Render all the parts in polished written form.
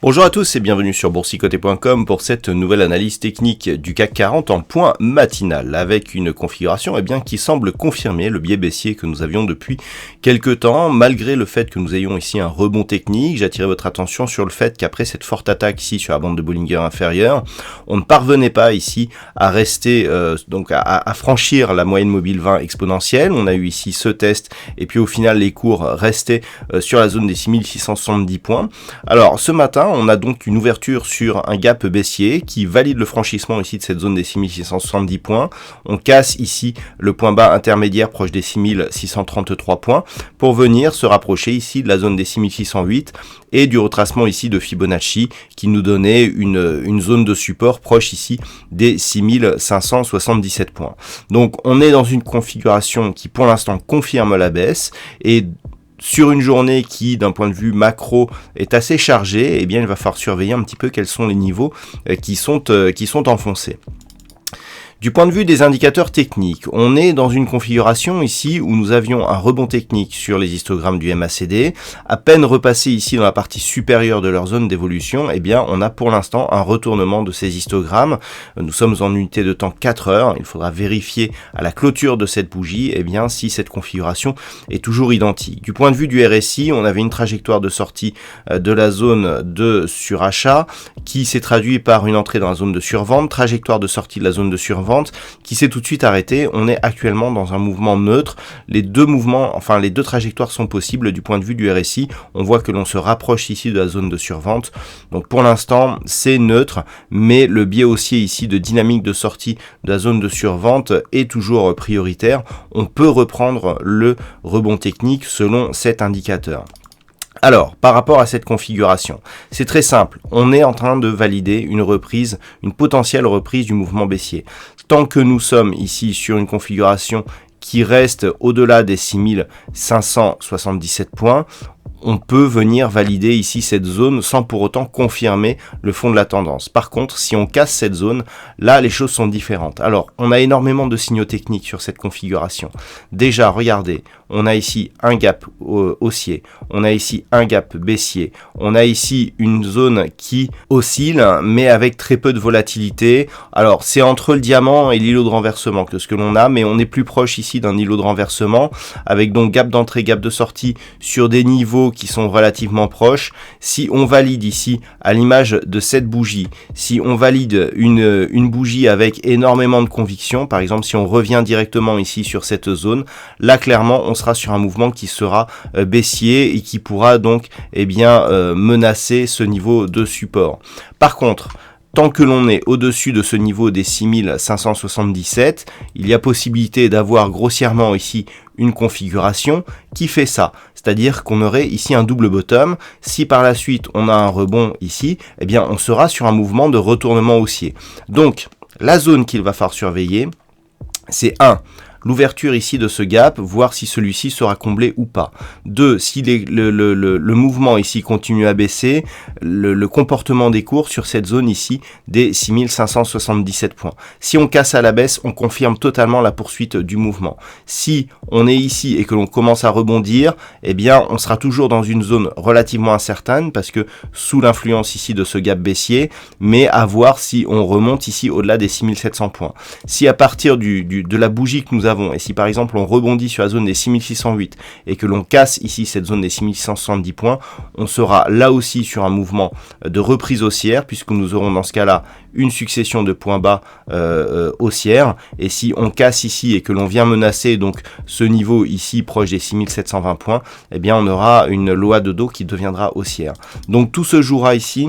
Bonjour à tous et bienvenue sur boursicoté.com pour cette nouvelle analyse technique du CAC 40 en point matinal avec une configuration qui semble confirmer le biais baissier que nous avions depuis quelques temps malgré le fait que nous ayons ici un rebond technique. J'attirais votre attention sur le fait qu'après cette forte attaque ici sur la bande de Bollinger inférieure, on ne parvenait pas ici à rester à franchir la moyenne mobile 20 exponentielle. On a eu ici ce test et puis au final les cours restaient sur la zone des 6670 points. Alors ce matin, on a donc une ouverture sur un gap baissier qui valide le franchissement ici de cette zone des 6670 points. On casse ici le point bas intermédiaire proche des 6633 points pour venir se rapprocher ici de la zone des 6608 et du retracement ici de Fibonacci qui nous donnait une zone de support proche ici des 6577 points. Donc on est dans une configuration qui pour l'instant confirme la baisse et sur une journée qui, d'un point de vue macro, est assez chargée, il va falloir surveiller un petit peu quels sont les niveaux qui sont enfoncés. Du point de vue des indicateurs techniques, on est dans une configuration ici où nous avions un rebond technique sur les histogrammes du MACD. À peine repassé ici dans la partie supérieure de leur zone d'évolution, on a pour l'instant un retournement de ces histogrammes. Nous sommes en unité de temps 4 heures. Il faudra vérifier à la clôture de cette bougie si cette configuration est toujours identique. Du point de vue du RSI, on avait une trajectoire de sortie de la zone de surachat qui s'est traduite par une entrée dans la zone de survente, trajectoire de sortie de la zone de survente qui s'est tout de suite arrêtée. On est actuellement dans un mouvement neutre. Les deux trajectoires sont possibles du point de vue du RSI. On voit que l'on se rapproche ici de la zone de survente. Donc pour l'instant, c'est neutre, mais le biais haussier ici de dynamique de sortie de la zone de survente est toujours prioritaire. On peut reprendre le rebond technique selon cet indicateur. Alors, par rapport à cette configuration, c'est très simple. On est en train de valider une potentielle reprise du mouvement baissier. Tant que nous sommes ici sur une configuration qui reste au-delà des 6577 points, on peut venir valider ici cette zone sans pour autant confirmer le fond de la tendance. Par contre, si on casse cette zone, là, les choses sont différentes. Alors, on a énormément de signaux techniques sur cette configuration. Déjà, regardez, on a ici un gap haussier, on a ici un gap baissier, on a ici une zone qui oscille, mais avec très peu de volatilité. Alors, c'est entre le diamant et l'îlot de renversement que ce que l'on a, mais on est plus proche ici d'un îlot de renversement, avec donc gap d'entrée, gap de sortie sur des niveaux qui sont relativement proches. Si on valide ici, à l'image de cette bougie, si on valide une bougie avec énormément de conviction, par exemple si on revient directement ici sur cette zone, là clairement on sera sur un mouvement qui sera baissier et qui pourra donc menacer ce niveau de support. Par contre, tant que l'on est au-dessus de ce niveau des 6577, il y a possibilité d'avoir grossièrement ici une configuration qui fait ça. C'est-à-dire qu'on aurait ici un double bottom. Si par la suite on a un rebond ici, on sera sur un mouvement de retournement haussier. Donc, la zone qu'il va falloir surveiller, c'est 1. L'ouverture ici de ce gap, voir si celui-ci sera comblé ou pas. 2, si le mouvement ici continue à baisser, le comportement des cours sur cette zone ici des 6577 points. Si on casse à la baisse, on confirme totalement la poursuite du mouvement. Si on est ici et que l'on commence à rebondir, on sera toujours dans une zone relativement incertaine parce que sous l'influence ici de ce gap baissier, mais à voir si on remonte ici au-delà des 6700 points. Si à partir de la bougie que nous avons, et si par exemple on rebondit sur la zone des 6608 et que l'on casse ici cette zone des 6670 points, on sera là aussi sur un mouvement de reprise haussière puisque nous aurons dans ce cas-là une succession de points bas haussières. Et si on casse ici et que l'on vient menacer donc ce niveau ici proche des 6720 points, on aura une loi de dos qui deviendra haussière. Donc tout se jouera ici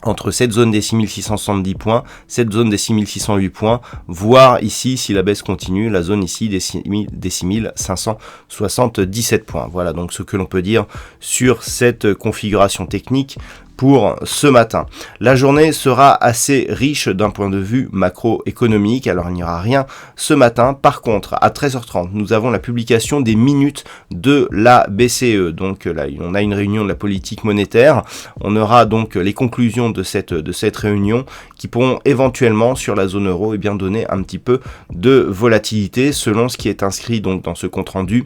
entre cette zone des 6670 points, cette zone des 6608 points, voire ici, si la baisse continue, la zone ici des 6577 points. Voilà donc ce que l'on peut dire sur cette configuration technique pour ce matin. La journée sera assez riche d'un point de vue macroéconomique, alors il n'y aura rien ce matin. Par contre, à 13h30, nous avons la publication des minutes de la BCE. Donc là, on a une réunion de la politique monétaire. On aura donc les conclusions de cette réunion qui pourront éventuellement, sur la zone euro, donner un petit peu de volatilité selon ce qui est inscrit donc dans ce compte-rendu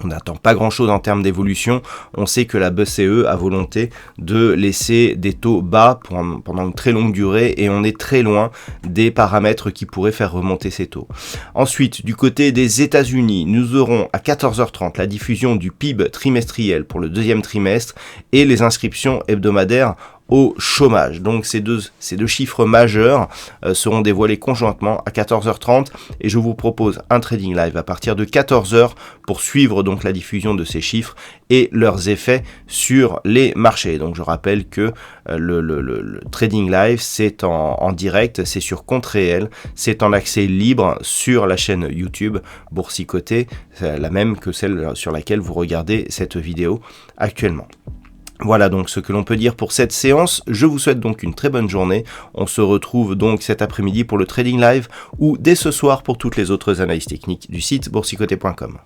On n'attend pas grand-chose en termes d'évolution. On sait que la BCE a volonté de laisser des taux bas pendant une très longue durée et on est très loin des paramètres qui pourraient faire remonter ces taux. Ensuite, du côté des États-Unis, nous aurons à 14h30 la diffusion du PIB trimestriel pour le deuxième trimestre et les inscriptions hebdomadaires au chômage. Donc ces deux chiffres majeurs seront dévoilés conjointement à 14h30 et je vous propose un trading live à partir de 14h pour suivre donc la diffusion de ces chiffres et leurs effets sur les marchés. Donc je rappelle que le trading live c'est en direct, c'est sur compte réel, c'est en accès libre sur la chaîne YouTube Boursicoté, la même que celle sur laquelle vous regardez cette vidéo actuellement. Voilà donc ce que l'on peut dire pour cette séance. Je vous souhaite donc une très bonne journée. On se retrouve donc cet après-midi pour le Trading Live ou dès ce soir pour toutes les autres analyses techniques du site boursicoté.com.